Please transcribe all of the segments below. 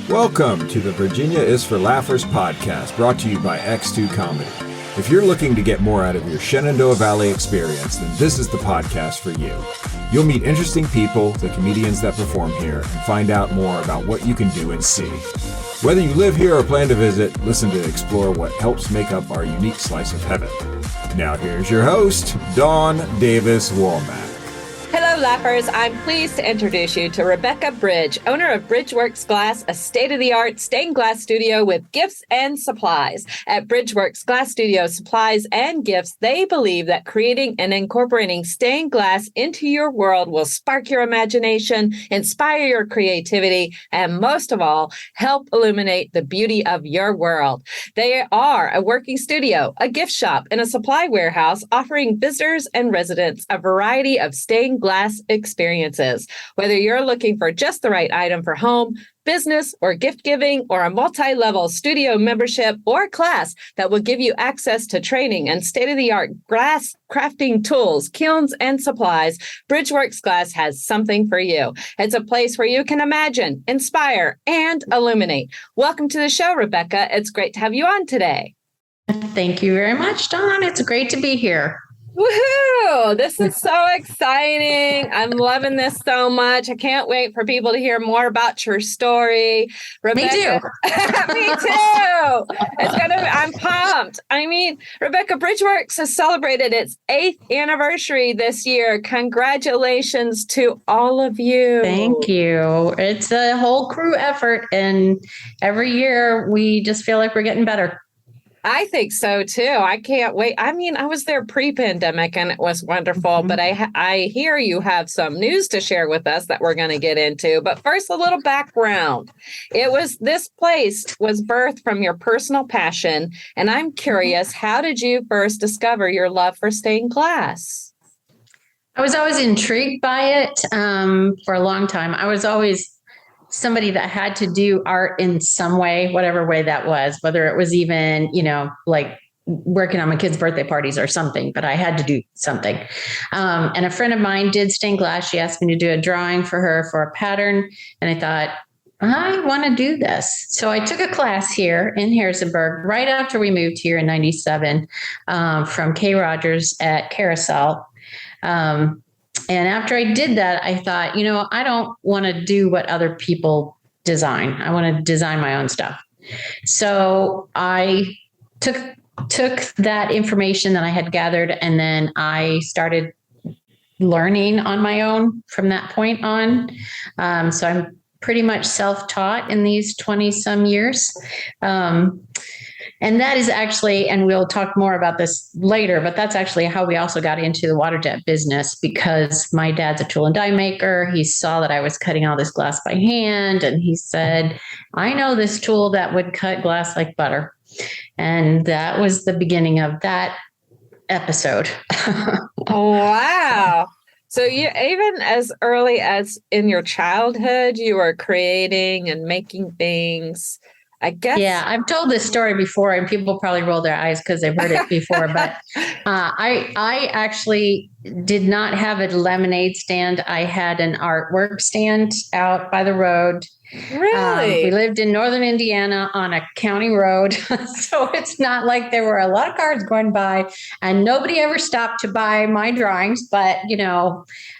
Welcome to the Virginia is for Laughers podcast, brought to you by X2 Comedy. If you're looking to get more out of your Shenandoah Valley experience, then this is the podcast for you. You'll meet interesting people, the comedians that perform here, and find out more about what you can do and see. Whether you live here or plan to visit, listen to explore what helps make up our unique slice of heaven. Now here's your host, Dawn Davis Womack. Hello, Laughers. I'm pleased to introduce you to Rebecca Brydge, owner of BrydgeWorks Glass, a state-of-the-art stained glass studio with gifts and supplies. At BrydgeWorks Glass Studio Supplies and Gifts, they believe that creating and incorporating stained glass into your world will spark your imagination, inspire your creativity, and most of all, help illuminate the beauty of your world. They are a working studio, a gift shop, and a supply warehouse offering visitors and residents a variety of stained glass experiences. Whether you're looking for just the right item for home, business, or gift giving, or a multi-level studio membership or class that will give you access to training and state-of-the-art glass crafting tools, kilns, and supplies, BrydgeWorks Glass has something for you. It's a place where you can imagine, inspire, and illuminate. Welcome to the show, Rebecca. It's great to have you on today. Thank you very much, Dawn. It's great to be here. Woohoo! This is so exciting. I'm loving this so much. I can't wait for people to hear more about your story. Rebecca, Me too. Me too. I'm pumped. I mean, Rebecca, BrydgeWorks has celebrated its 8th anniversary this year. Congratulations to all of you. Thank you. It's a whole crew effort, and every year we just feel like we're getting better. I think so, too. I can't wait. I mean, I was there pre-pandemic and it was wonderful, but I hear you have some news to share with us that we're going to get into. But first, a little background. This place was birthed from your personal passion. And I'm curious, how did you first discover your love for stained glass? I was always intrigued by it for a long time. I was always somebody that had to do art in some way, whatever way that was, whether it was even, like working on my kids' birthday parties or something, but I had to do something. And a friend of mine did stained glass. She asked me to do a drawing for her for a pattern. And I thought, I want to do this. So I took a class here in Harrisonburg right after we moved here in 97 from Kay Rogers at Carousel. And after I did that, I thought, I don't want to do what other people design. I want to design my own stuff. So I took that information that I had gathered, and then I started learning on my own from that point on. So I'm pretty much self-taught in these 20 some years. And that is actually, and we'll talk more about this later, but that's actually how we also got into the water jet business, because my dad's a tool and die maker. He saw that I was cutting all this glass by hand, and he said, I know this tool that would cut glass like butter. And that was the beginning of that episode. Oh, wow. So you, even as early as in your childhood, you were creating and making things. I guess. Yeah, I've told this story before, and people probably roll their eyes because they've heard it before. But I actually did not have a lemonade stand. I had an artwork stand out by the road. Really? We lived in northern Indiana on a county road. So it's not like there were a lot of cars going by, and nobody ever stopped to buy my drawings. But,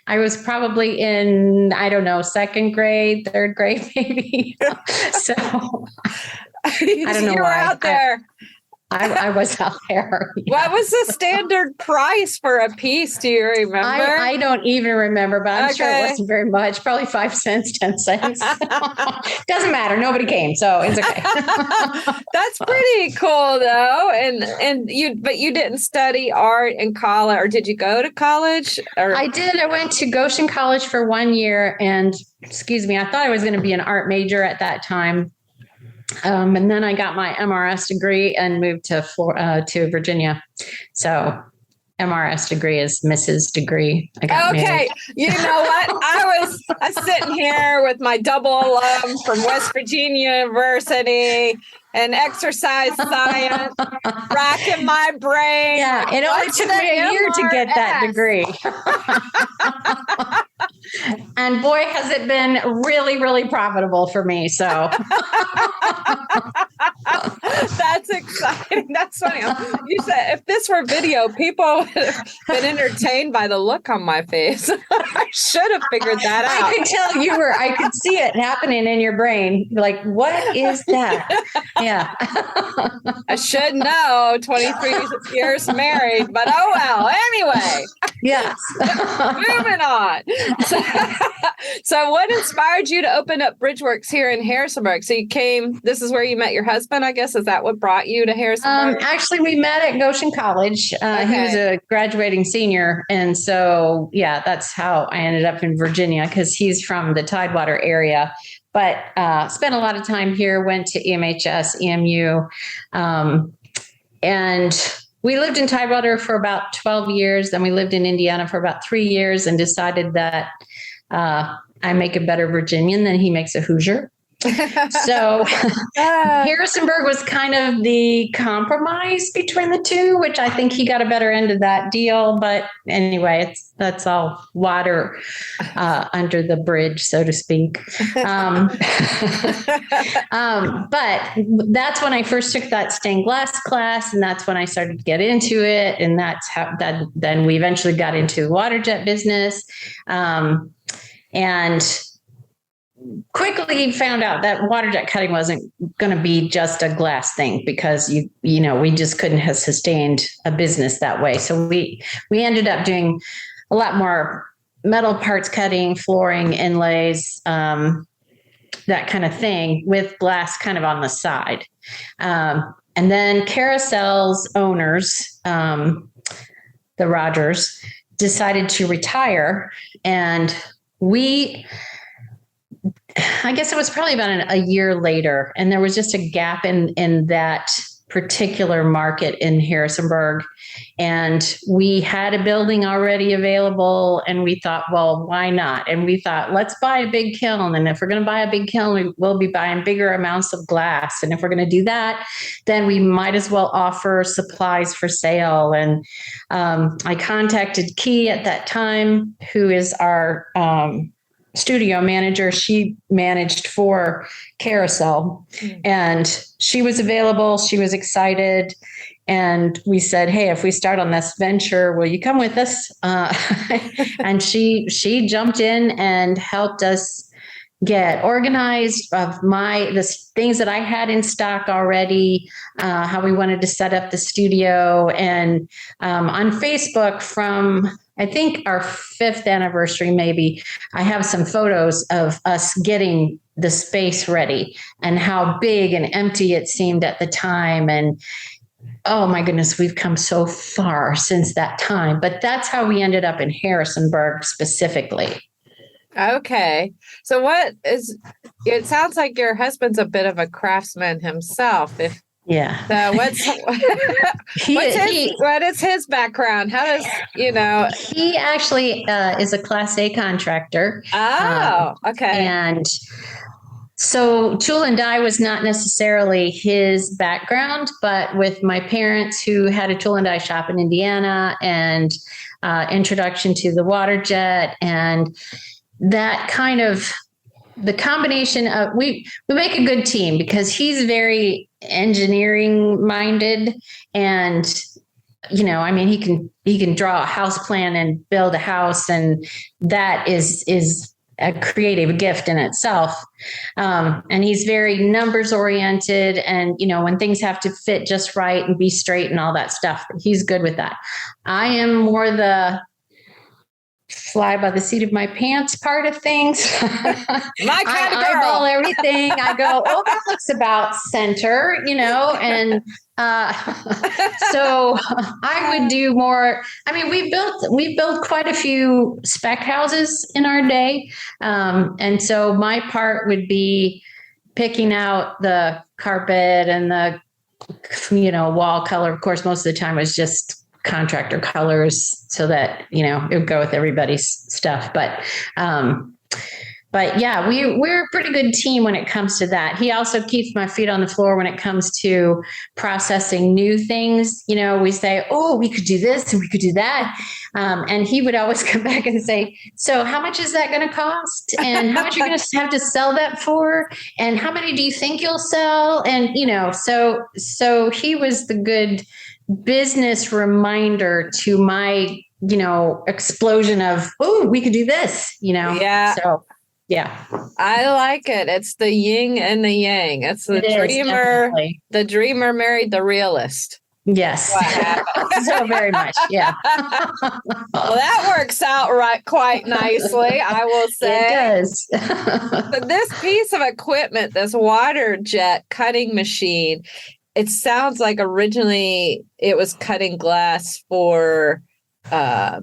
I was probably in, I don't know, second grade, third grade, maybe. So I don't know you were why. out there. I was out there. Yeah. What was the standard price for a piece? Do you remember? I don't even remember, but I'm sure it wasn't very much. Probably 5 cents, 10 cents. Doesn't matter. Nobody came, so it's okay. That's pretty cool, though. But you didn't study art in college, or did you go to college? I did. I went to Goshen College for 1 year, and I thought I was going to be an art major at that time. And then I got my MRS degree and moved to Virginia. So MRS degree is Mrs. degree. Okay. You know what? I was sitting here with my double alum from West Virginia University and exercise science, racking my brain. Yeah, it only took me a year to get that degree. And boy, has it been really, really profitable for me. So that's exciting. That's funny. You said if this were video, people would have been entertained by the look on my face. I should have figured that out. I could tell I could see it happening in your brain. Like, what is that? Yeah. I should know, 23 years married, but oh well. Anyway. Yes. Moving on. So what inspired you to open up BrydgeWorks here in Harrisonburg? So this is where you met your husband, I guess. Is that what brought you to Harrisonburg? Actually, we met at Goshen College. Okay. He was a graduating senior. And so, yeah, that's how I ended up in Virginia, because he's from the Tidewater area. But spent a lot of time here, went to EMHS, EMU, and we lived in Tidewater for about 12 years. Then we lived in Indiana for about 3 years and decided that I make a better Virginian than he makes a Hoosier. So Harrisonburg was kind of the compromise between the two, which I think he got a better end of that deal. But anyway, that's all water under the bridge, so to speak. But that's when I first took that stained glass class, and that's when I started to get into it. And that's how then we eventually got into the water jet business. And quickly found out that water jet cutting wasn't going to be just a glass thing, because we just couldn't have sustained a business that way. So we ended up doing a lot more metal parts cutting, flooring, inlays, that kind of thing, with glass kind of on the side. And then Carousel's owners, the Rogers, decided to retire, and I guess it was probably about a year later, and there was just a gap in that particular market in Harrisonburg. And we had a building already available, and we thought, well, why not? And we thought, let's buy a big kiln. And if we're going to buy a big kiln, we'll be buying bigger amounts of glass. And if we're going to do that, then we might as well offer supplies for sale. And I contacted Key at that time, who is our studio manager. She managed for Carousel, and she was available. She was excited. And we said, hey, if we start on this venture, will you come with us? And she jumped in and helped us get organized of the things that I had in stock already, how we wanted to set up the studio. And on Facebook, from I think our 5th anniversary, maybe, I have some photos of us getting the space ready and how big and empty it seemed at the time. And oh my goodness, we've come so far since that time. But that's how we ended up in Harrisonburg specifically. Okay. So it sounds like your husband's a bit of a craftsman himself. Yeah. So what is his background? How does, He actually is a Class A contractor. Oh, okay. And so tool and die was not necessarily his background, but with my parents, who had a tool and die shop in Indiana, and introduction to the water jet, and that kind of the combination of we make a good team, because he's very engineering minded, and he can draw a house plan and build a house, and that is a creative gift in itself. And he's very numbers oriented, and when things have to fit just right and be straight and all that stuff, he's good with that. I am more the fly by the seat of my pants part of things. I eyeball everything. I go, oh, that looks about center, and so I would do more. I mean, we built quite a few spec houses in our day. And so my part would be picking out the carpet and the, wall color. Of course, most of the time was just contractor colors, so that it would go with everybody's stuff. But but yeah, we're a pretty good team when it comes to that. He also keeps my feet on the floor when it comes to processing new things. We say, oh, we could do this and we could do that. And he would always come back and say, so how much is that going to cost? And how much are you going to have to sell that for? And how many do you think you'll sell? And, so he was the good business reminder to my, explosion of, oh, we could do this, Yeah. So yeah. I like it. It's the yin and the yang. It's the dreamer. The dreamer married the realist. Yes. So very much. Yeah. Well, that works out quite nicely, I will say. It does. But this piece of equipment, this water jet cutting machine, it sounds like originally it was cutting glass for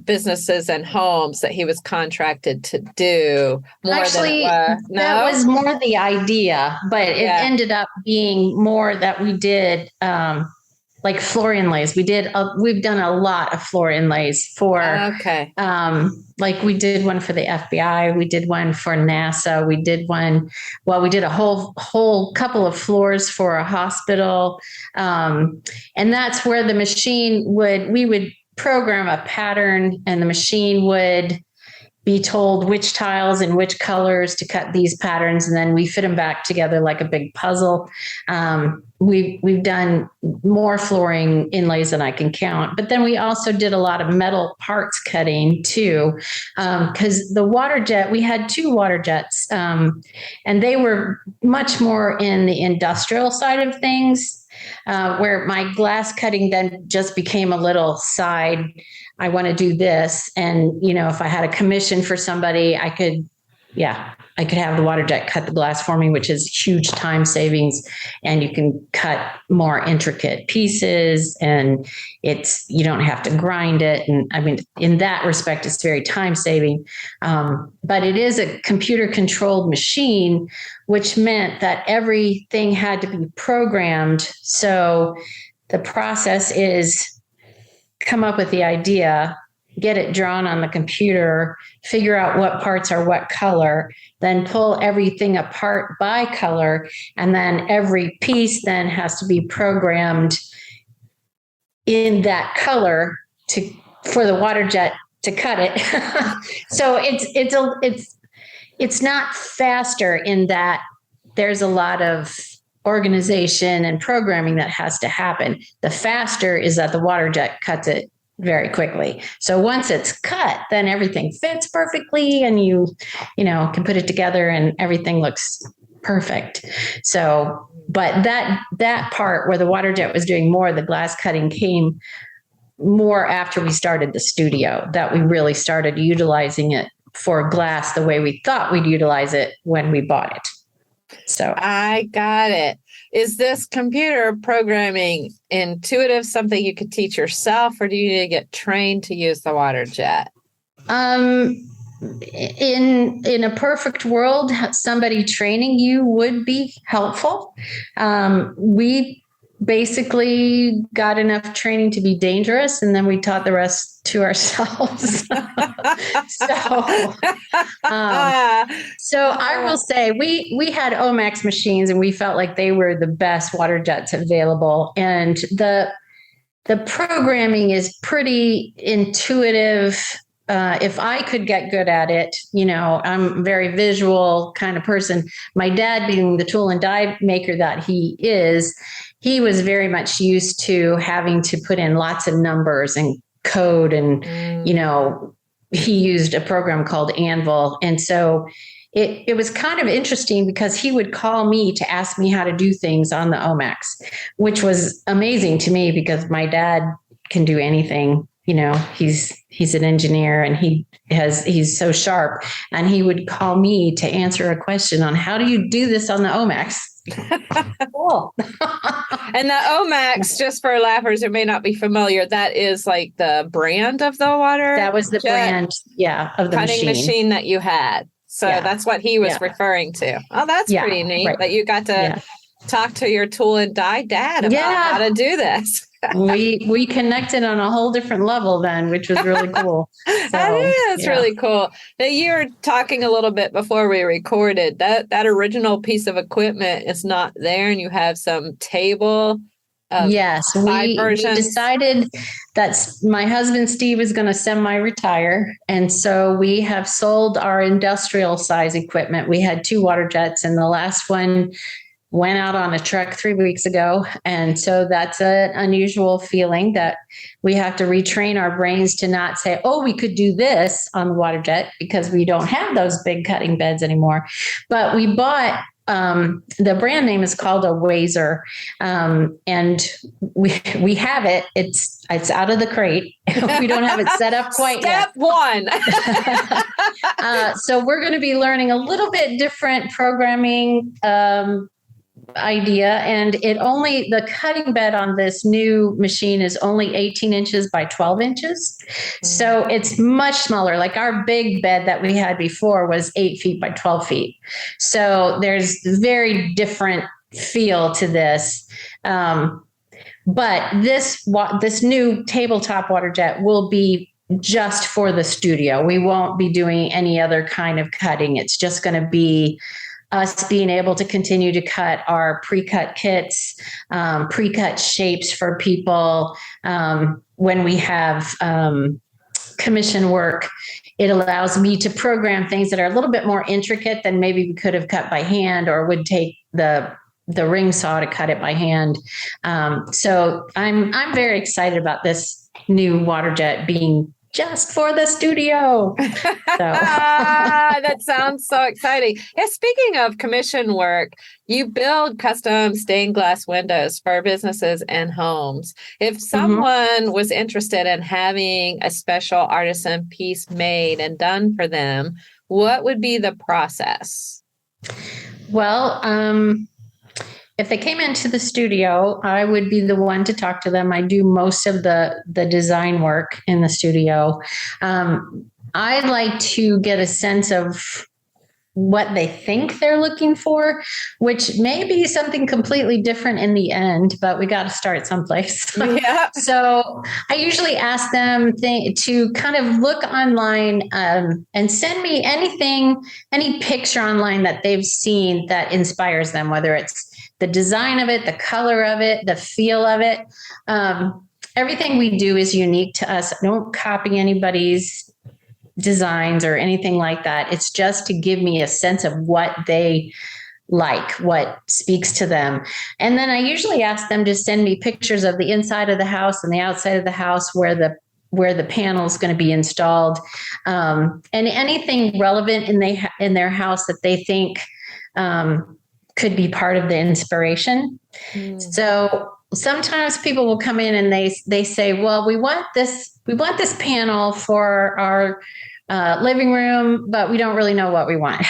businesses and homes that he was contracted to do more. Actually, than it was. No? That was more the idea, but it ended up being more that we did like floor inlays. We've done a lot of floor inlays for like we did one for the FBI, we did one for NASA, we did a whole couple of floors for a hospital, and that's where the machine we would program a pattern, and the machine would be told which tiles and which colors to cut these patterns, and then we fit them back together like a big puzzle. We've done more flooring inlays than I can count, but then we also did a lot of metal parts cutting too, because the water jet, we had 2 water jets, and they were much more in the industrial side of things. Where my glass cutting then just became a little side. I want to do this. And, if I had a commission for somebody, I could have the water jet cut the glass for me, which is huge time savings. And you can cut more intricate pieces, and you don't have to grind it. And I mean, in that respect, it's very time saving. But it is a computer controlled machine, which meant that everything had to be programmed. So the process is come up with the idea, get it drawn on the computer, figure out what parts are what color, then pull everything apart by color. And then every piece then has to be programmed in that color for the water jet to cut it. So it's not faster in that there's a lot of organization and programming that has to happen. The faster is that the water jet cuts it very quickly. So once it's cut, then everything fits perfectly, and you can put it together and everything looks perfect. So, but that part where the water jet was doing more, the glass cutting came more after we started the studio, that we really started utilizing it for glass the way we thought we'd utilize it when we bought it. So I got it. Is this computer programming intuitive, something you could teach yourself, or do you need to get trained to use the water jet? In a perfect world, somebody training you would be helpful. We basically got enough training to be dangerous, and then we taught the rest to ourselves. So I will say we had Omax machines, and we felt like they were the best water jets available. And the programming is pretty intuitive. If I could get good at it, I'm a very visual kind of person. My dad, being the tool and die maker that he is, he was very much used to having to put in lots of numbers and code, and he used a program called Anvil. And so it was kind of interesting because he would call me to ask me how to do things on the Omax, which was amazing to me because my dad can do anything. He's an engineer, and he's so sharp, and he would call me to answer a question on how do you do this on the Omax. Cool. And the Omax, just for laughers who may not be familiar, that is like the brand of the water. That was the brand, of the cutting machine that you had. So that's what he was referring to. Oh, that's pretty neat that you got to talk to your tool and die dad about how to do this. we connected on a whole different level then, which was really cool. That is really cool. Now, you were talking a little bit before we recorded that original piece of equipment is not there, and you have some table. Yes, we decided that my husband Steve is going to semi-retire, and so we have sold our industrial size equipment. We had 2 water jets, and the last one went out on a truck 3 weeks ago. And so that's an unusual feeling that we have to retrain our brains to not say, oh, we could do this on the water jet, because we don't have those big cutting beds anymore. But we bought, the brand name is called a Wazer, and we have it. It's out of the crate. We don't have it set up quite yet. Step 1. So we're going to be learning a little bit different programming idea, and the cutting bed on this new machine is only 18 inches by 12 inches. So it's much smaller. Like our big bed that we had before was 8 feet by 12 feet. So there's very different feel to this. But this new tabletop water jet will be just for the studio. We won't be doing any other kind of cutting. It's just going to be us being able to continue to cut our pre-cut kits, pre-cut shapes for people. When we have commission work, it allows me to program things that are a little bit more intricate than maybe we could have cut by hand, or would take the ring saw to cut it by hand. So I'm very excited about this new water jet being just for the studio. That sounds so exciting. Yeah, speaking of commission work, you build custom stained glass windows for businesses and homes. If someone was interested in having a special artisan piece made and done for them, what would be the process? Well, if they came into the studio, I would be the one to talk to them. I do most of the design work in the studio. I like to get a sense of what they think they're looking for, which may be something completely different in the end, but we got to start someplace. Yeah. So I usually ask them to kind of look online and send me any picture online that they've seen that inspires them, whether it's the design of it, the color of it, the feel of it. Everything we do is unique to us. I don't copy anybody's designs or anything like that. It's just to give me a sense of what they like, what speaks to them. And then I usually ask them to send me pictures of the inside of the house and the outside of the house where the panel is going to be installed, and anything relevant in their house that they think could be part of the inspiration. So sometimes people will come in and they say, well, we want this panel for our living room, but we don't really know what we want.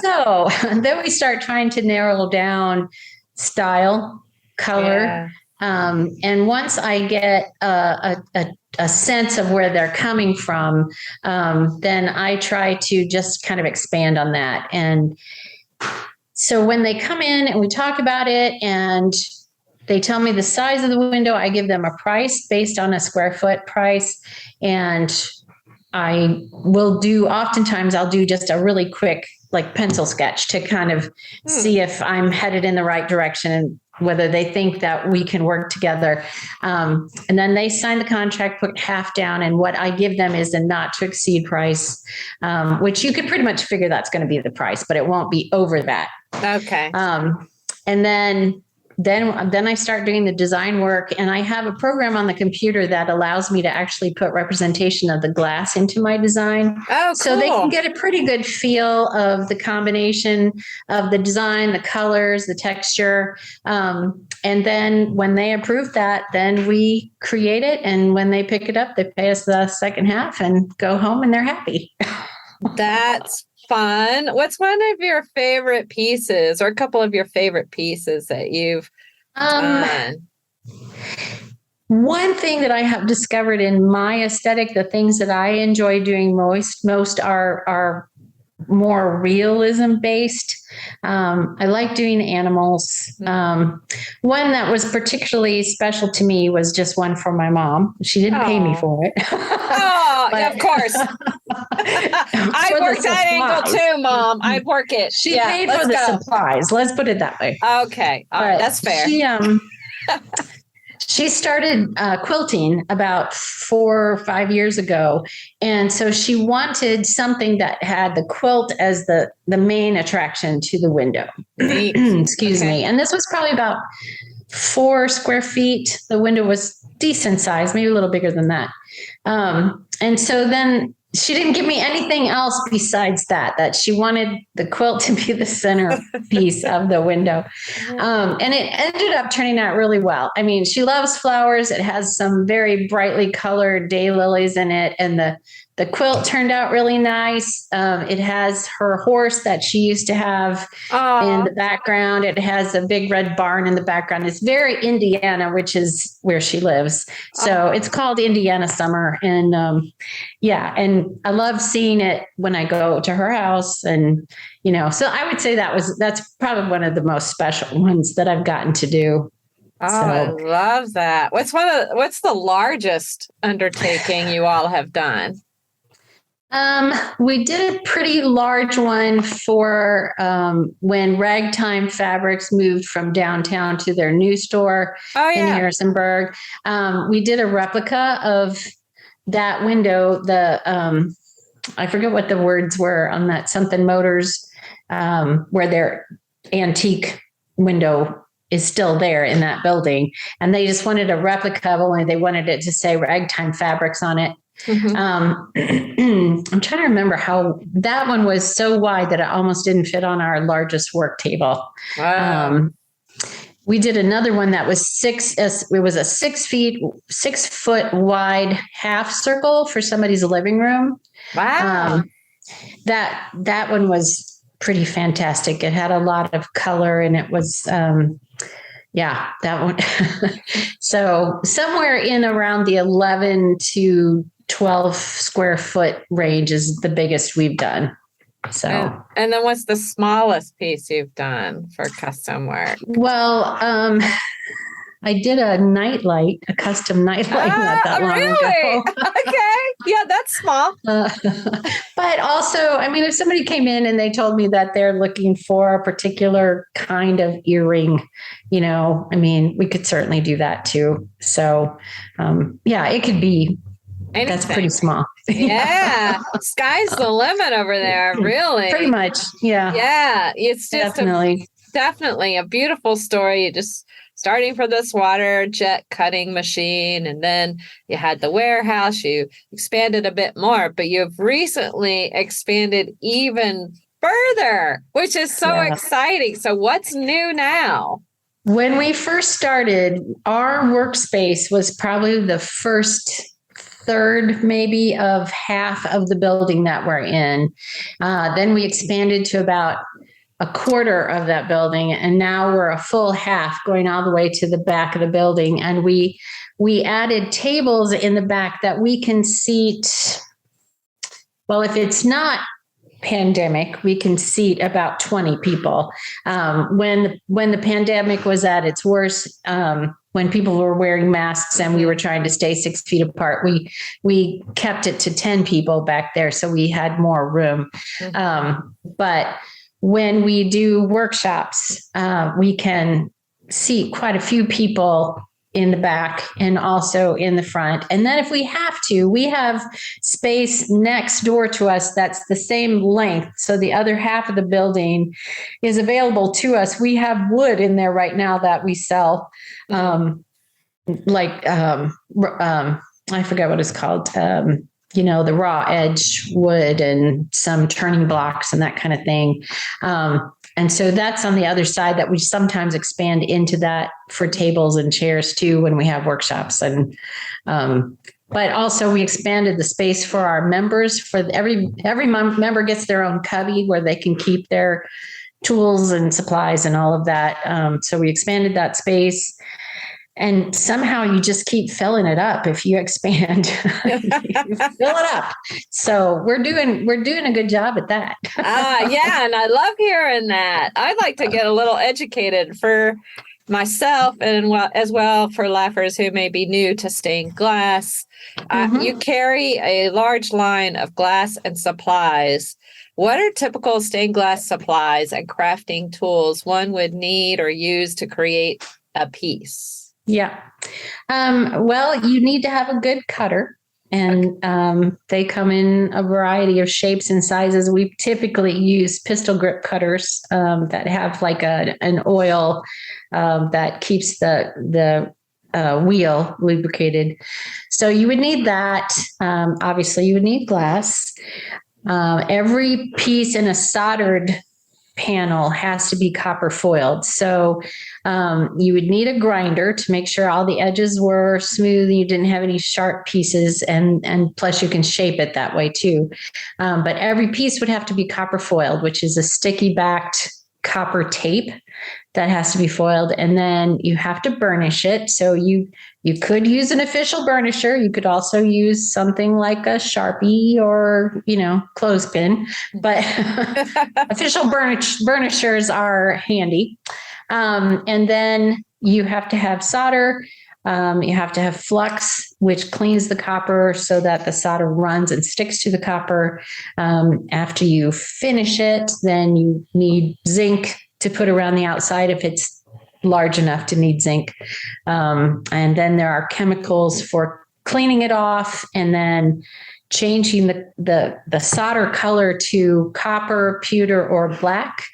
So then we start trying to narrow down style, color. Yeah. And once I get a sense of where they're coming from, then I try to just kind of expand on that. And so when they come in and we talk about it and they tell me the size of the window, I give them a price based on a square foot price. And oftentimes I'll do just a really quick like pencil sketch to kind of see if I'm headed in the right direction and whether they think that we can work together. And then they sign the contract, put half down, and what I give them is a not to exceed price, which you could pretty much figure that's going to be the price, but it won't be over that. Okay. And then I start doing the design work, and I have a program on the computer that allows me to actually put representation of the glass into my design. Oh, cool. So they can get a pretty good feel of the combination of the design, the colors, the texture. And then when they approve that, then we create it. And when they pick it up, they pay us the second half and go home and they're happy. That's fun. What's one of your favorite pieces, or a couple of your favorite pieces that you've done? One thing that I have discovered in my aesthetic, the things that I enjoy doing most are more realism based. I like doing animals. One that was particularly special to me was just one for my mom. She didn't pay me for it. Oh, yeah, of course. I'd work that angle too, Mom. I'd work it. She paid for the supplies. Let's put it that way. Okay. All right. That's fair. She started quilting about 4 or 5 years ago. And so she wanted something that had the quilt as the main attraction to the window. Excuse me. And this was probably about 4 square feet. The window was decent size, maybe a little bigger than that. And so then she didn't give me anything else besides that she wanted the quilt to be the center piece of the window. And it ended up turning out really well. I mean, she loves flowers. It has some very brightly colored daylilies in it. And the quilt turned out really nice. It has her horse that she used to have in the background. It has a big red barn in the background. It's very Indiana, which is where she lives. So it's called Indiana Summer. And and I love seeing it when I go to her house. And, so I would say that's probably one of the most special ones that I've gotten to do. Oh, so. I love that. What's the largest undertaking you all have done? We did a pretty large one for when Ragtime Fabrics moved from downtown to their new store in Harrisonburg. We did a replica of that window. I forget what the words were on that, something Motors, where their antique window is still there in that building. And they just wanted a replica of only they wanted it to say Ragtime Fabrics on it. I'm trying to remember how that one was so wide that it almost didn't fit on our largest work table. Wow. We did another one that was it was a 6 foot wide half circle for somebody's living room. Wow. That one was pretty fantastic. It had a lot of color and it was, that one. So somewhere in around the 11 to 12 square foot range is the biggest we've done. So, and then what's the smallest piece you've done for custom work? Well, I did a custom nightlight not that long ago. Okay. Yeah, that's small. But also, I mean, if somebody came in and they told me that they're looking for a particular kind of earring, I mean, we could certainly do that too. So, it could be. Anything. That's pretty small. Yeah. Sky's the limit over there, really. Pretty much. Yeah. Yeah. It's just definitely a beautiful story. Just starting from this water jet cutting machine, and then you had the warehouse, you expanded a bit more, but you've recently expanded even further, which is so exciting. So what's new now? When we first started, our workspace was probably the first third maybe of half of the building that we're in. Then we expanded to about a quarter of that building, and now we're a full half going all the way to the back of the building. And we added tables in the back that we can seat. Well, if it's not pandemic, we can seat about 20 people. When the pandemic was at its worst, when people were wearing masks and we were trying to stay 6 feet apart, we kept it to 10 people back there, so we had more room. But when we do workshops, we can seat quite a few people in the back and also in the front. And then if we have to, we have space next door to us that's the same length. So the other half of the building is available to us. We have wood in there right now that we sell, I forget what it's called, the raw edge wood and some turning blocks and that kind of thing. And so that's on the other side that we sometimes expand into that for tables and chairs too when we have workshops. And but also we expanded the space for our members. For every member gets their own cubby where they can keep their tools and supplies and all of that. So we expanded that space. And somehow you just keep filling it up. If you expand, you fill it up. So we're doing a good job at that. Yeah, and I love hearing that. I'd like to get a little educated for myself and as well for laughers who may be new to stained glass. You carry a large line of glass and supplies. What are typical stained glass supplies and crafting tools one would need or use to create a piece? Yeah. Well, you need to have a good cutter, and they come in a variety of shapes and sizes. We typically use pistol grip cutters that have like an oil that keeps the wheel lubricated. So you would need that. Obviously, you would need glass. Every piece in a soldered panel has to be copper foiled. So you would need a grinder to make sure all the edges were smooth and you didn't have any sharp pieces, and plus you can shape it that way too. But every piece would have to be copper foiled, which is a sticky backed copper tape that has to be foiled, and then you have to burnish it. So you could use an official burnisher. You could also use something like a Sharpie or, clothespin, but official burnishers are handy. And then you have to have solder. You have to have flux, which cleans the copper so that the solder runs and sticks to the copper. After you finish it, then you need zinc to put around the outside if it's large enough to need zinc. And then there are chemicals for cleaning it off and then changing the solder color to copper, pewter, or black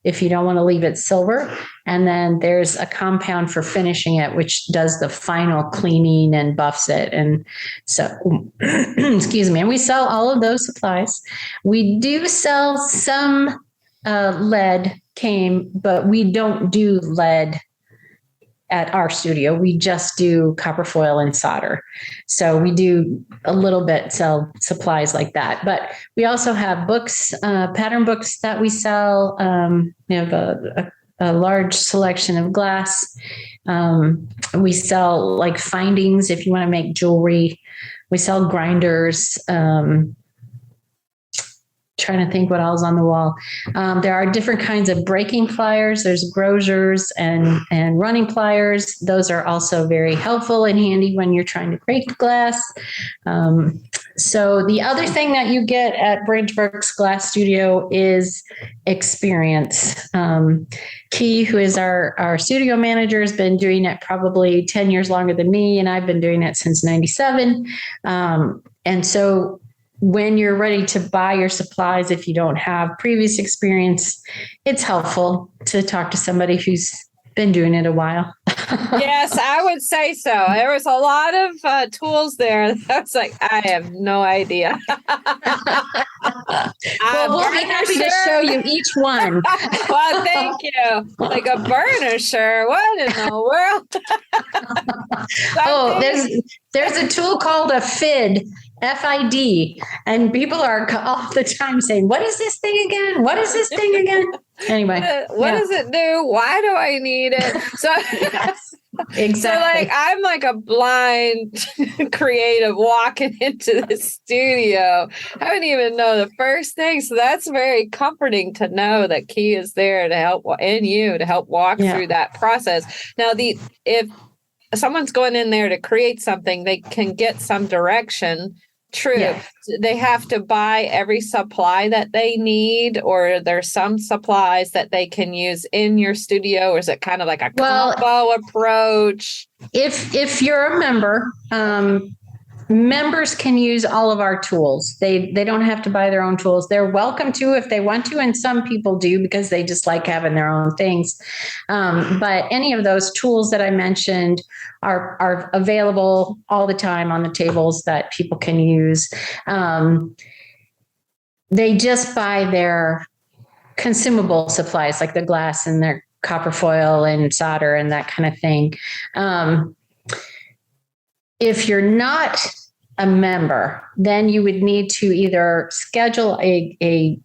if you don't want to leave it silver. And then there's a compound for finishing it, which does the final cleaning and buffs it. And so, excuse me, and we sell all of those supplies. We do sell some lead came, but we don't do lead at our studio. We just do copper foil and solder. So we do a little bit sell supplies like that, but we also have books, pattern books that we sell. We have a large selection of glass. We sell like findings if you want to make jewelry. We sell grinders. Trying to think what else on the wall. There are different kinds of breaking pliers. There's grosers and running pliers. Those are also very helpful and handy when you're trying to break glass. So the other thing that you get at BrydgeWorks Glass Studio is experience. Key, who is our studio manager, has been doing it probably 10 years longer than me, and I've been doing it since 97. And so when you're ready to buy your supplies, if you don't have previous experience, it's helpful to talk to somebody who's been doing it a while. Yes, I would say so. There was a lot of tools there. I was like, I have no idea. Well, we'll be happy to show you each one. Well, thank you. Like a burnisher. What in the world? There's a tool called a FID. FID, and people are all the time saying, "What is this thing again? What is this thing again?" Anyway, what does it do? Why do I need it? So, yes, exactly. So like I'm like a blind creative walking into the studio. I don't even know the first thing. So that's very comforting to know that Key is there to help and you to help walk through that process. Now, if someone's going in there to create something, they can get some direction. True. Yeah. They have to buy every supply that they need, or there's some supplies that they can use in your studio, or is it kind of like a combo approach? If you're a member, members can use all of our tools. They don't have to buy their own tools. They're welcome to if they want to, and some people do because they just like having their own things. But any of those tools that I mentioned are available all the time on the tables that people can use. They just buy their consumable supplies like the glass and their copper foil and solder and that kind of thing. If you're not a member, then you would need to either schedule a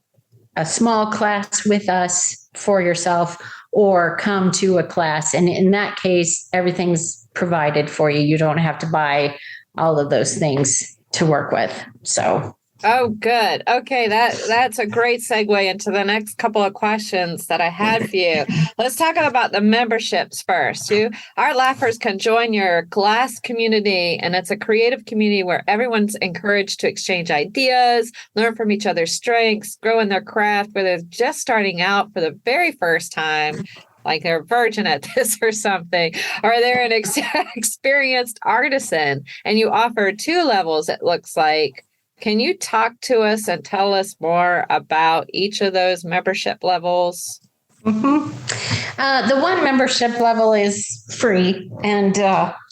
small class with us for yourself or come to a class. And in that case, everything's provided for you. You don't have to buy all of those things to work with. So. Oh, good. Okay, that's a great segue into the next couple of questions that I had for you. Let's talk about the memberships first. Art Laughers can join your glass community, and it's a creative community where everyone's encouraged to exchange ideas, learn from each other's strengths, grow in their craft, whether they're just starting out for the very first time, like they're a virgin at this or something, or they're an experienced artisan, and you offer 2 levels, it looks like. Can you talk to us and tell us more about each of those membership levels? Mm-hmm. The one membership level is free, and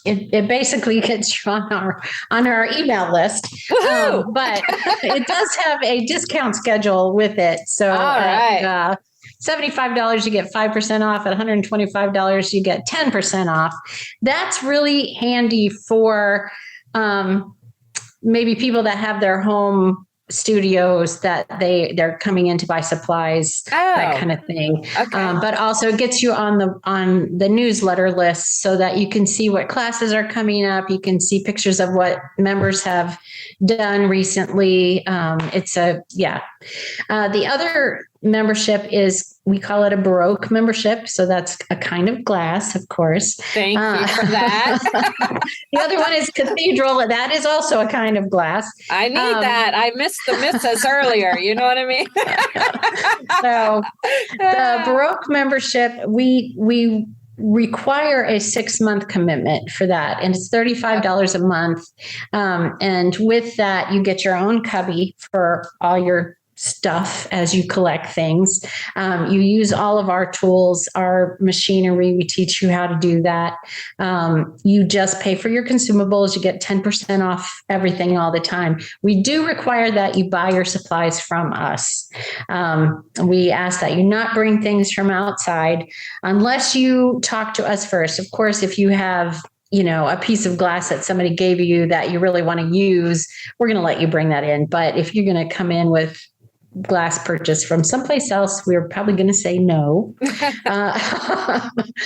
it basically gets you on our email list. But it does have a discount schedule with it. So at $75, you get 5% off. At $125, you get 10% off. That's really handy for maybe people that have their home studios that they're coming in to buy supplies, that kind of thing. Okay. But also it gets you on the newsletter list so that you can see what classes are coming up. You can see pictures of what members have done recently. The other membership is, we call it a Baroque membership. So that's a kind of glass, of course. Thank you for that. The other one is Cathedral. That is also a kind of glass. I need that. I missed the misses earlier. You know what I mean? So the Baroque membership, we require a 6-month commitment for that. And it's $35 a month. And with that, you get your own cubby for all your stuff as you collect things. You use all of our tools, our machinery. We teach you how to do that. You just pay for your consumables. You get 10% off everything all the time. We do require that you buy your supplies from us. We ask that you not bring things from outside unless you talk to us first. Of course, if you have a piece of glass that somebody gave you that you really want to use, we're going to let you bring that in. But if you're going to come in with glass purchase from someplace else, we're probably going to say no.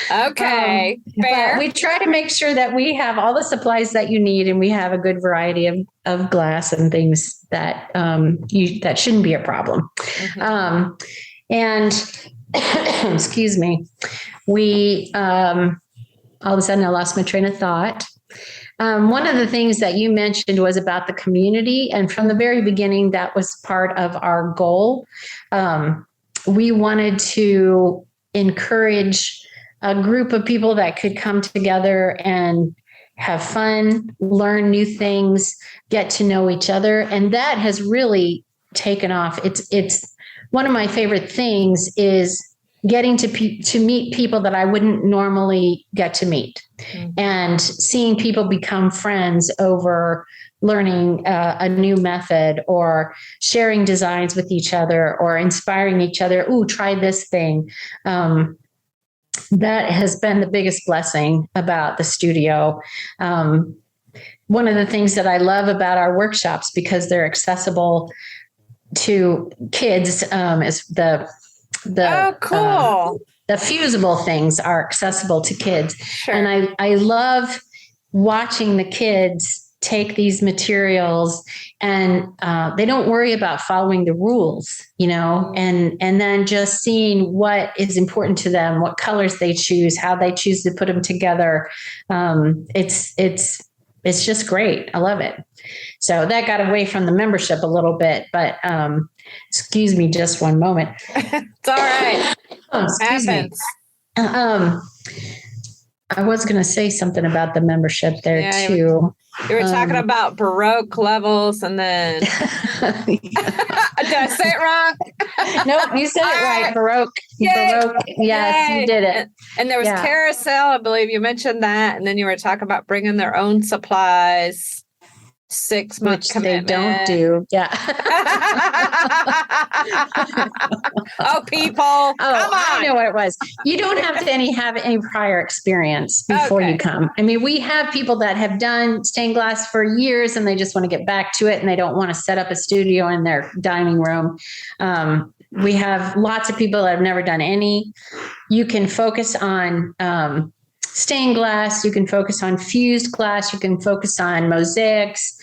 Okay, fair. But we try to make sure that we have all the supplies that you need, and we have a good variety of glass and things that that shouldn't be a problem. Mm-hmm. And excuse me, we all of a sudden I lost my train of thought. One of the things that you mentioned was about the community. And from the very beginning, that was part of our goal. We wanted to encourage a group of people that could come together and have fun, learn new things, get to know each other. And that has really taken off. It's one of my favorite things is getting to meet people that I wouldn't normally get to meet, and seeing people become friends over learning a new method, or sharing designs with each other, or inspiring each other. Ooh, try this thing. That has been the biggest blessing about the studio. One of the things that I love about our workshops, because they're accessible to kids, is the fusible things are accessible to kids. Sure. And I love watching the kids take these materials, and they don't worry about following the rules, and then just seeing what is important to them, what colors they choose, how they choose to put them together. It's just great. I love it. So that got away from the membership a little bit, but excuse me just one moment. It's all right. Excuse me. I was going to say something about the membership there too. You were talking about Baroque levels, and then did I say it wrong? Nope, you said it right. Baroque. Yay. Baroque. Yes, Yay. You did it. And there was carousel, I believe you mentioned that, and then you were talking about bringing their own supplies. 6-month commitment. They don't do. Yeah. Oh, people. Oh, I know what it was. You don't have to have any prior experience before you come. I mean, we have people that have done stained glass for years, and they just want to get back to it, and they don't want to set up a studio in their dining room. We have lots of people that have never done any. You can focus on stained glass. You can focus on fused glass. You can focus on mosaics.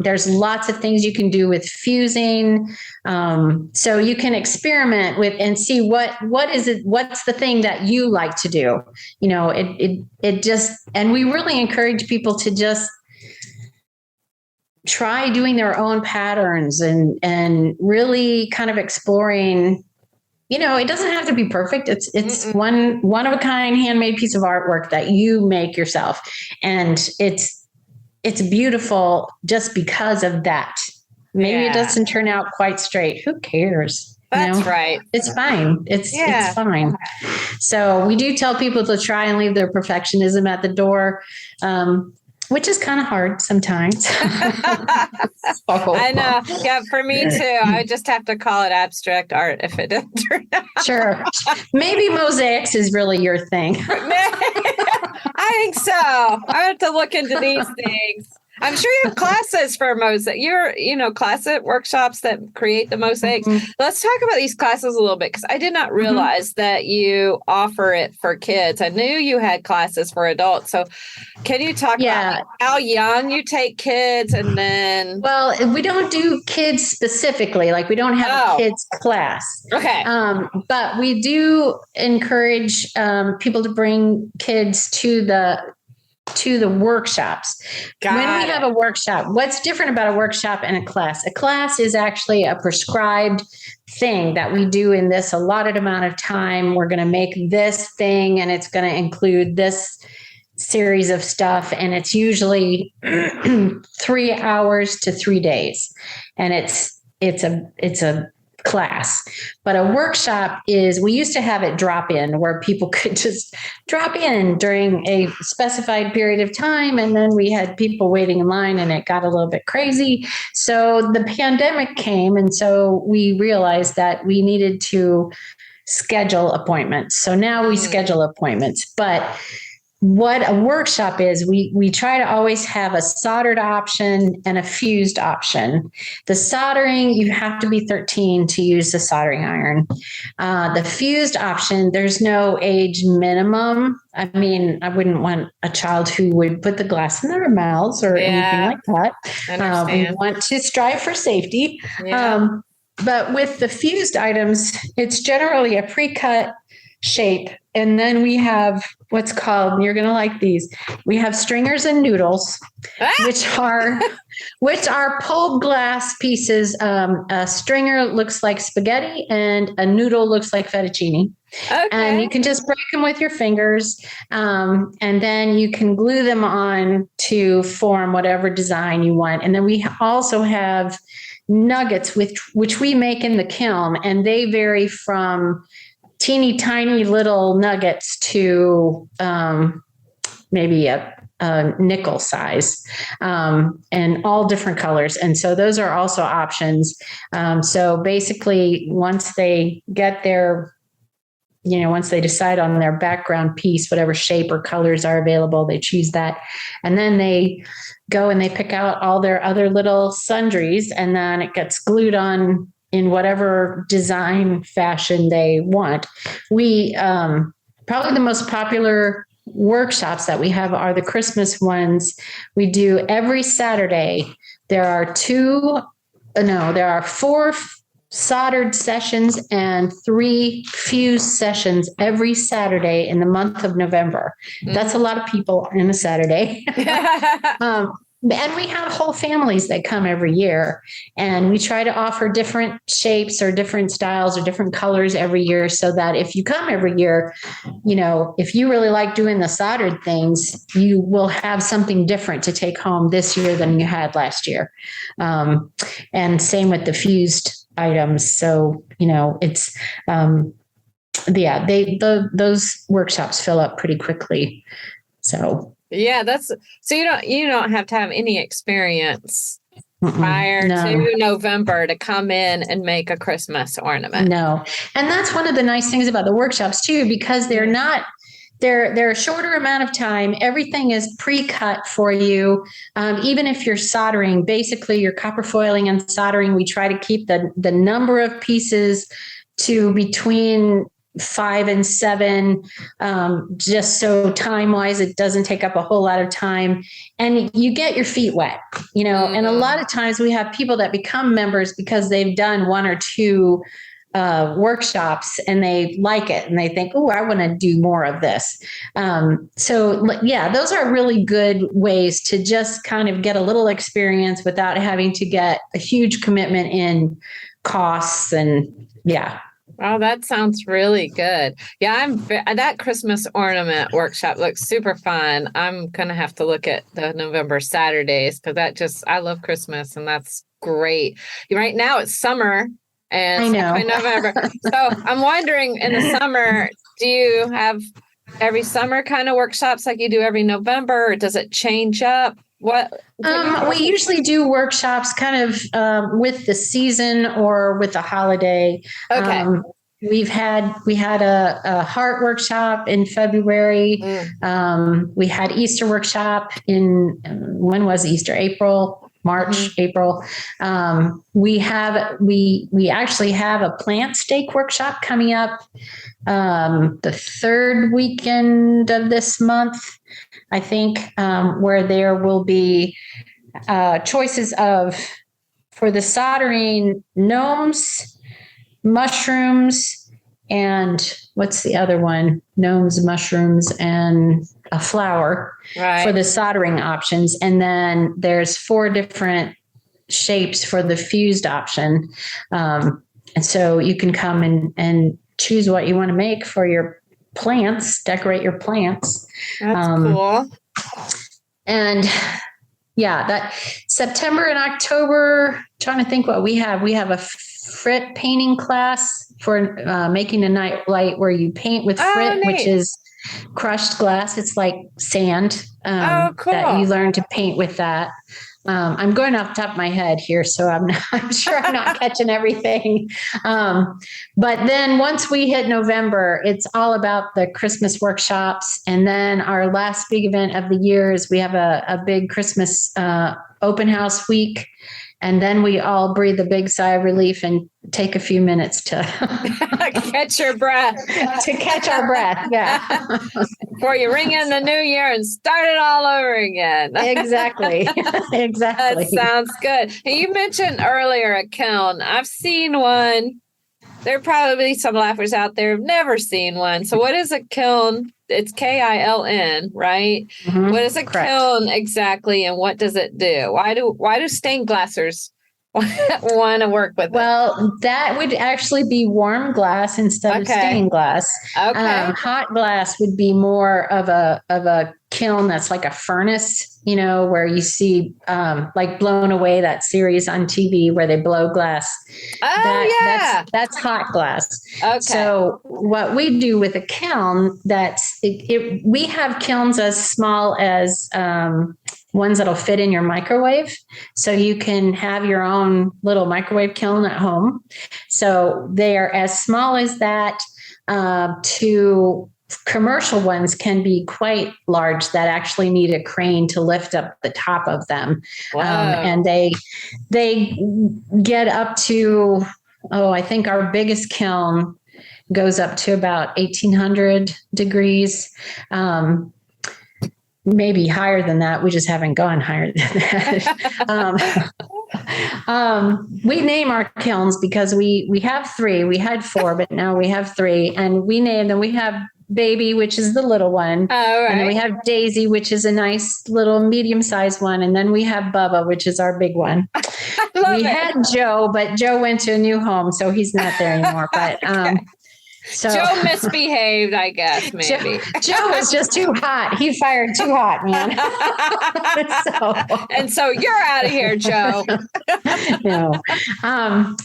There's lots of things you can do with fusing. So you can experiment with and see what is it, what's the thing that you like to do. It just, and we really encourage people to just try doing their own patterns and really kind of exploring. It doesn't have to be perfect. It's one of a kind handmade piece of artwork that you make yourself. And it's beautiful just because of that. Maybe it doesn't turn out quite straight. Who cares? That's right. It's fine. It's fine. So we do tell people to try and leave their perfectionism at the door. Which is kind of hard sometimes. I know. Yeah, for me too. I would just have to call it abstract art if it doesn't turn out. Sure. Maybe mosaics is really your thing. I think so. I have to look into these things. I'm sure you have classes for mosaic. Classes, workshops that create the mosaics. Mm-hmm. Let's talk about these classes a little bit, because I did not realize that you offer it for kids. I knew you had classes for adults. So can you talk about how young you take kids? And then... Well, we don't do kids specifically. Like, we don't have a kids class. Okay. But we do encourage people to bring kids to the workshops. When we have a workshop, what's different about a workshop and a class? A class is actually a prescribed thing that we do in this allotted amount of time. We're going to make this thing, and it's going to include this series of stuff. And it's usually 3 hours to 3 days. And it's a class. But a workshop is, we used to have it drop in, where people could just drop in during a specified period of time. And then we had people waiting in line, and it got a little bit crazy. So the pandemic came. And so we realized that we needed to schedule appointments. So now we schedule appointments. But what a workshop is, we try to always have a soldered option and a fused option. The soldering, you have to be 13 to use the soldering iron. The fused option, there's no age minimum. I mean, I wouldn't want a child who would put the glass in their mouths or anything like that. We want to strive for safety. Yeah. But with the fused items, it's generally a pre-cut shape. And then we have what's called, you're going to like these, we have stringers and noodles, which are pulled glass pieces. A stringer looks like spaghetti and a noodle looks like fettuccine. Okay. And you can just break them with your fingers. And then you can glue them on to form whatever design you want. And then we also have nuggets, which we make in the kiln, and they vary from teeny tiny little nuggets to maybe a nickel size, and all different colors. And so those are also options. So basically, once they get their, once they decide on their background piece, whatever shape or colors are available, they choose that. And then they go and they pick out all their other little sundries, and then it gets glued on in whatever design fashion they want. We probably the most popular workshops that we have are the Christmas ones. We do every Saturday. There are 4 soldered sessions and 3 fused sessions every Saturday in the month of November. Mm-hmm. That's a lot of people in a Saturday. And we have whole families that come every year, and we try to offer different shapes or different styles or different colors every year, so that if you come every year, if you really like doing the soldered things, you will have something different to take home this year than you had last year. And same with the fused items. So, it's, those workshops fill up pretty quickly. So. Yeah, so you don't have to have any experience prior to November to come in and make a Christmas ornament. No. And that's one of the nice things about the workshops too, because they're a shorter amount of time. Everything is pre-cut for you. Even if you're soldering, basically you're copper foiling and soldering. We try to keep the number of pieces to between 5 and 7, just so time wise, it doesn't take up a whole lot of time, and you get your feet wet, and a lot of times we have people that become members because they've done 1 or 2 workshops and they like it and they think, oh, I want to do more of this. So yeah, those are really good ways to just kind of get a little experience without having to get a huge commitment in costs. And yeah. Oh, that sounds really good. Yeah, that Christmas ornament workshop looks super fun. I'm going to have to look at the November Saturdays because I love Christmas and that's great. Right now it's summer and I know. November. So I'm wondering, in the summer, do you have every summer kind of workshops like you do every November, or does it change up? We usually do workshops kind of with the season or with the holiday. Okay. We had a heart workshop in February. We had Easter workshop when was Easter? March, April. We actually have a plant stake workshop coming up the 3rd weekend of this month, I think, where there will be choices for the soldering, gnomes, mushrooms, and what's the other one? Gnomes, mushrooms, and a flower for the soldering options. And then there's 4 different shapes for the fused option. And so you can come and choose what you want to make for your plants, decorate your plants. That's cool. And yeah, that September and October, trying to think what we have. We have a frit painting class for making a night light where you paint with frit, which is crushed glass. It's like sand cool. that you learn to paint with that. I'm going off the top of my head here, so I'm sure I'm not catching everything. But then once we hit November, it's all about the Christmas workshops. And then our last big event of the year is we have a big Christmas open house week. And then we all breathe a big sigh of relief and take a few minutes to catch your breath. To catch our breath, yeah. Before you ring in the new year and start it all over again. Exactly. Exactly. That sounds good. And you mentioned earlier a kiln. I've seen one. There are probably some laughers out there who've never seen one. So what is a kiln? It's KILN, right? Mm-hmm. What is a Correct. kiln exactly, and what does it do? Why do stained glassers want to work with it? Well, that would actually be warm glass instead of stained glass. Okay. Hot glass would be more of a kiln that's like a furnace, where you see like Blown Away, that series on TV where they blow glass. Oh, That's hot glass. Okay. So what we do with a kiln, we have kilns as small as ones that'll fit in your microwave. So you can have your own little microwave kiln at home. So they are as small as that to commercial ones can be quite large that actually need a crane to lift up the top of them. And they get up to, I think our biggest kiln goes up to about 1800 degrees. Maybe higher than that. We just haven't gone higher than that. We name our kilns because we have 3. We had 4, but now we have 3, and we name them. We have Baby, which is the little one. Oh, right. And then we have Daisy, which is a nice little medium-sized one. And then we have Bubba, which is our big one. We had Joe, but Joe went to a new home, so he's not there anymore. But so Joe misbehaved, I guess, maybe. Joe was just too hot. He fired too hot, man. So you're out of here, Joe. No.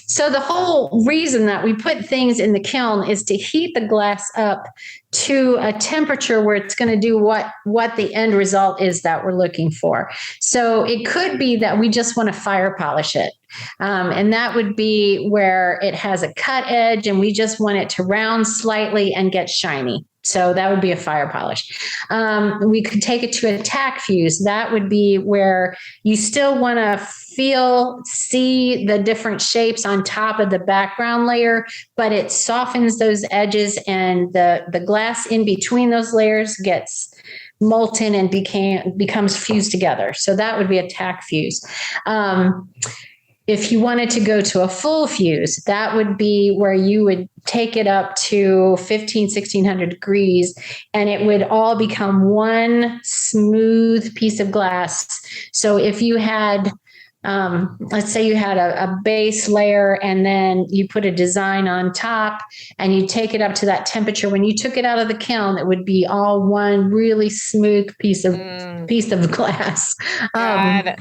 So the whole reason that we put things in the kiln is to heat the glass up to a temperature where it's going to do what the end result is that we're looking for. So it could be that we just want to fire polish it. And that would be where it has a cut edge and we just want it to round slightly and get shiny. So that would be a fire polish. We could take it to a tack fuse. That would be where you still want to see the different shapes on top of the background layer, but it softens those edges, and the glass in between those layers gets molten and becomes fused together. So that would be a tack fuse. If you wanted to go to a full fuse, that would be where you would take it up to 1600 degrees, and it would all become one smooth piece of glass. So if you had, let's say you had a base layer and then you put a design on top and you take it up to that temperature, when you took it out of the kiln, it would be all one really smooth piece of glass. Got it.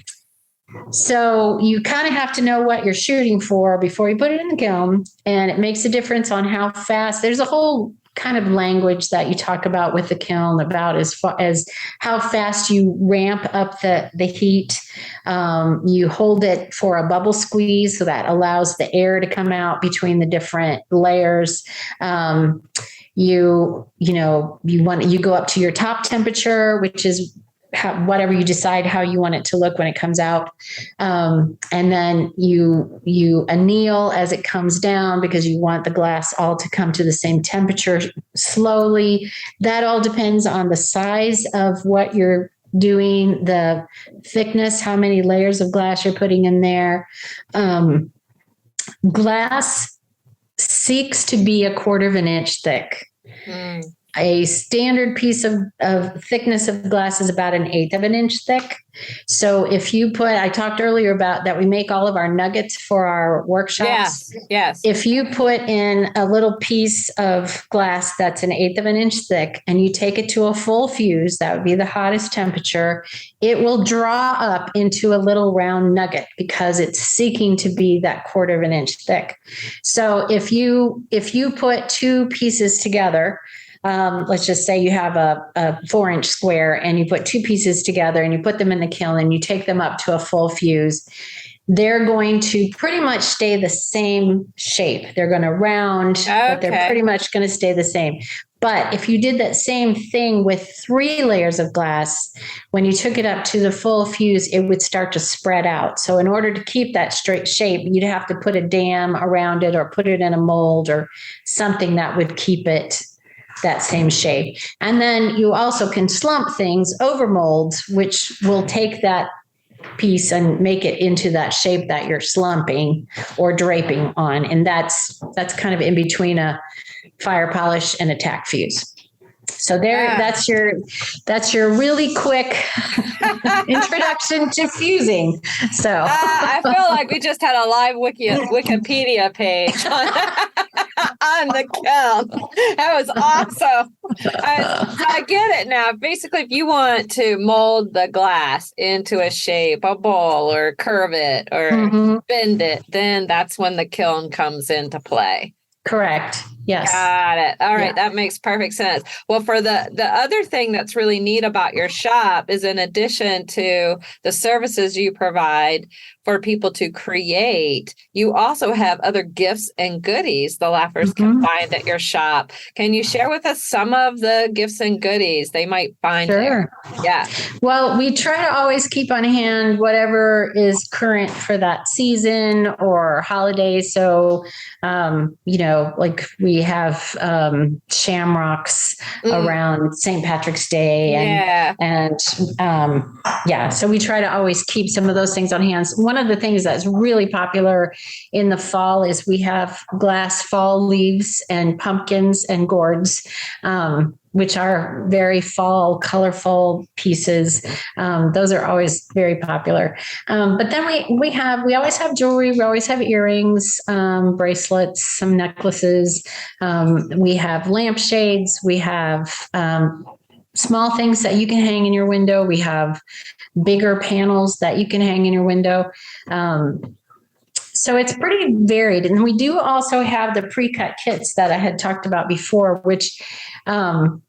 So you kind of have to know what you're shooting for before you put it in the kiln, and it makes a difference on how fast. There's a whole kind of language that you talk about with the kiln about as far as how fast you ramp up the heat. You hold it for a bubble squeeze, so that allows the air to come out between the different layers. You go up to your top temperature, which is whatever you decide how you want it to look when it comes out. And then you anneal as it comes down, because you want the glass all to come to the same temperature slowly. That all depends on the size of what you're doing, the thickness, how many layers of glass you're putting in there. Glass seeks to be 1/4 of an inch thick. A standard piece of thickness of glass is about 1/8 of an inch thick. So if you I talked earlier about that we make all of our nuggets for our workshops. Yes. If you put in a little piece of glass that's 1/8 of an inch thick and you take it to a full fuse, that would be the hottest temperature, it will draw up into a little round nugget because it's seeking to be that 1/4 of an inch thick. So if you put two pieces together, let's just say you have a 4-inch square and you put two pieces together and you put them in the kiln and you take them up to a full fuse, they're going to pretty much stay the same shape. They're going to round, but they're pretty much going to stay the same. But if you did that same thing with 3 layers of glass, when you took it up to the full fuse, it would start to spread out. So in order to keep that straight shape, you'd have to put a dam around it or put it in a mold or something that would keep it that same shape. And then you also can slump things over molds, which will take that piece and make it into that shape that you're slumping or draping on. And that's kind of in between a fire polish and a tack fuse. So that's your really quick introduction to fusing. So I feel like we just had a live Wikipedia page on the kiln. That was awesome. I get it now. Basically, if you want to mold the glass into a shape, a bowl, or curve it, or bend it, then that's when the kiln comes into play. Correct. Yes. Got it. All right. Yeah. That makes perfect sense. Well, for the other thing that's really neat about your shop is, in addition to the services you provide for people to create, you also have other gifts and goodies the Laffers can find at your shop. Can you share with us some of the gifts and goodies they might find there? Yeah. Well, we try to always keep on hand whatever is current for that season or holiday. So, like we have shamrocks around St. Patrick's Day. So we try to always keep some of those things on hand. One of the things that's really popular in the fall is we have glass fall leaves and pumpkins and gourds, which are very fall, colorful pieces. Those are always very popular. But then we always have jewelry. We always have earrings, bracelets, some necklaces. We have lampshades. We have small things that you can hang in your window. We have bigger panels that you can hang in your window. So it's pretty varied. And we do also have the pre-cut kits that I had talked about before, which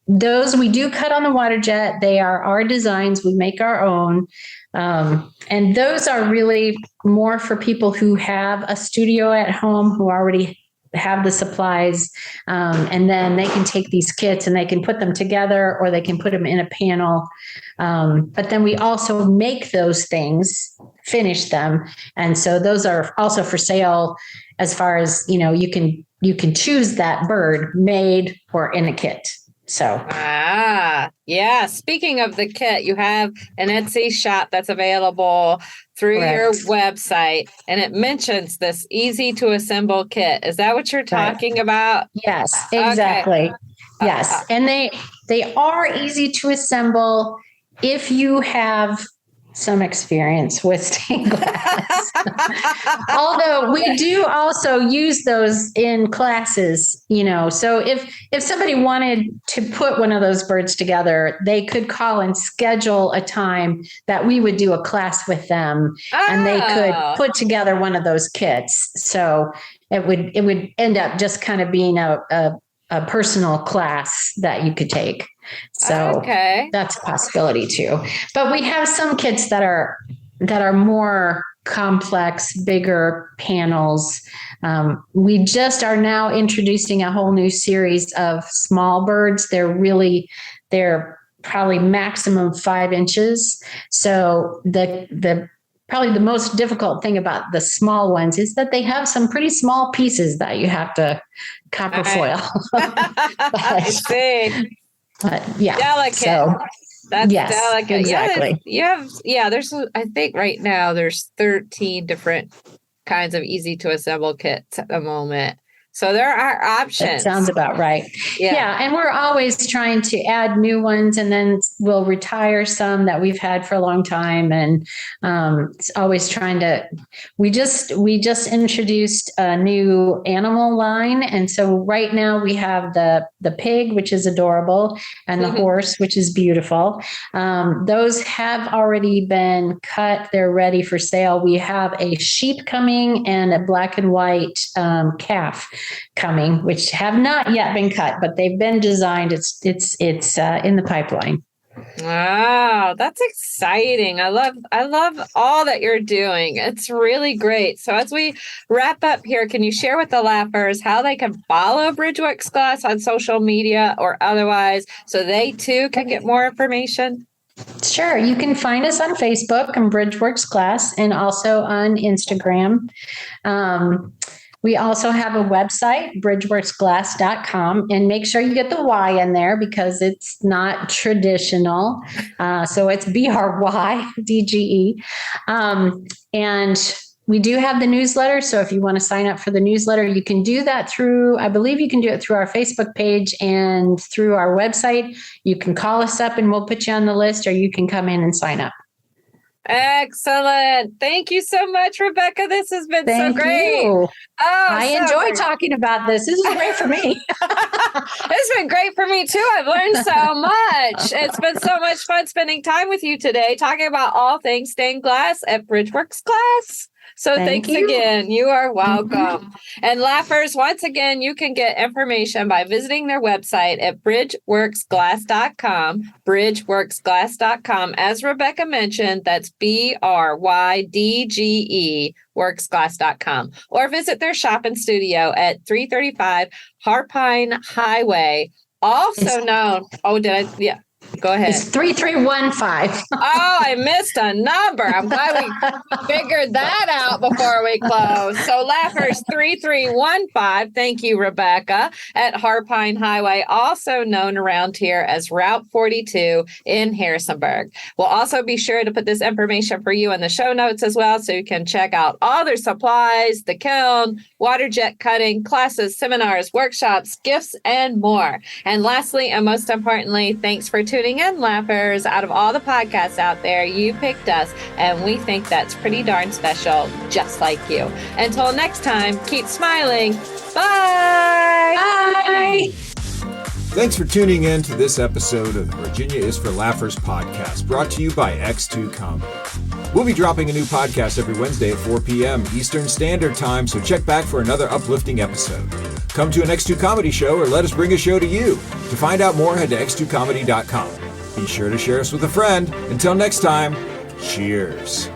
those we do cut on the water jet. They are our designs. We make our own. And those are really more for people who have a studio at home, who already have the supplies, and then they can take these kits and they can put them together, or they can put them in a panel. But then we also make those things, finish them, and so those are also for sale. As far as you can choose that bird made or in a kit. So yeah. Speaking of the kit, you have an Etsy shop that's available through your website, and it mentions this easy to assemble kit. Is that what you're talking about? Yes, exactly. Okay. Yes, and they are easy to assemble if you have some experience with stained glass. Although we do also use those in classes, so if somebody wanted to put one of those birds together, they could call and schedule a time that we would do a class with them, and they could put together one of those kits. So it would end up just kind of being a personal class that you could take. So that's a possibility too. But we have some kits that are more complex, bigger panels. We just are now introducing a whole new series of small birds. They're probably maximum 5 inches. So the probably the most difficult thing about the small ones is that they have some pretty small pieces that you have to copper foil. I see. But yeah, delicate. So, that's delicate. Exactly. There's I think right now there's 13 different kinds of easy to assemble kits at the moment. So there are options. That sounds about right. Yeah. And we're always trying to add new ones, and then we'll retire some that we've had for a long time. And it's always trying to, we just introduced a new animal line. And so right now we have the pig, which is adorable, and the horse, which is beautiful. Those have already been cut. They're ready for sale. We have a sheep coming and a black and white calf coming, which have not yet been cut, but they've been designed. It's in the pipeline. Wow, that's exciting. I love all that you're doing. It's really great. So as we wrap up here, can you share with the laughers how they can follow BrydgeWorks Glass on social media or otherwise, so they too can get more information? Sure. You can find us on Facebook and BrydgeWorks Glass, and also on Instagram. We also have a website, BrydgeWorksGlass.com, and make sure you get the Y in there because it's not traditional. So it's BRYDGE. And we do have the newsletter. So if you want to sign up for the newsletter, you can do that I believe you can do it through our Facebook page and through our website. You can call us up and we'll put you on the list, or you can come in and sign up. Excellent. Thank you so much, Rebecca. This has been so great. You. I enjoy talking about this. This is great for me. It's been great for me too. I've learned so much. It's been so much fun spending time with you today, talking about all things stained glass at BrydgeWorks Glass. So thanks again. You are welcome. And laughers, once again, you can get information by visiting their website at BrydgeWorksGlass.com, BrydgeWorksGlass.com. As Rebecca mentioned, that's BRYDGE, WorksGlass.com. Or visit their shop and studio at 335 Harpine Hwy, also known, go ahead. It's 3315. I missed a number. I'm glad we figured that out before we close. So laughers 3315. Thank you, Rebecca, at Harpine Hwy, also known around here as Route 42 in Harrisonburg. We'll also be sure to put this information for you in the show notes as well, so you can check out all their supplies, the kiln, water jet cutting, classes, seminars, workshops, gifts, and more. And lastly, and most importantly, thanks for tuning in, laughers. Out of all the podcasts out there, you picked us, and we think that's pretty darn special, just like you. Until next time, keep smiling. Bye. Bye. Thanks for tuning in to this episode of the Virginia is for Laughers podcast, brought to you by X2 Comedy. We'll be dropping a new podcast every Wednesday at 4 p.m. Eastern Standard Time, so check back for another uplifting episode. Come to an X2 Comedy show or let us bring a show to you. To find out more, head to x2comedy.com. Be sure to share us with a friend. Until next time, cheers.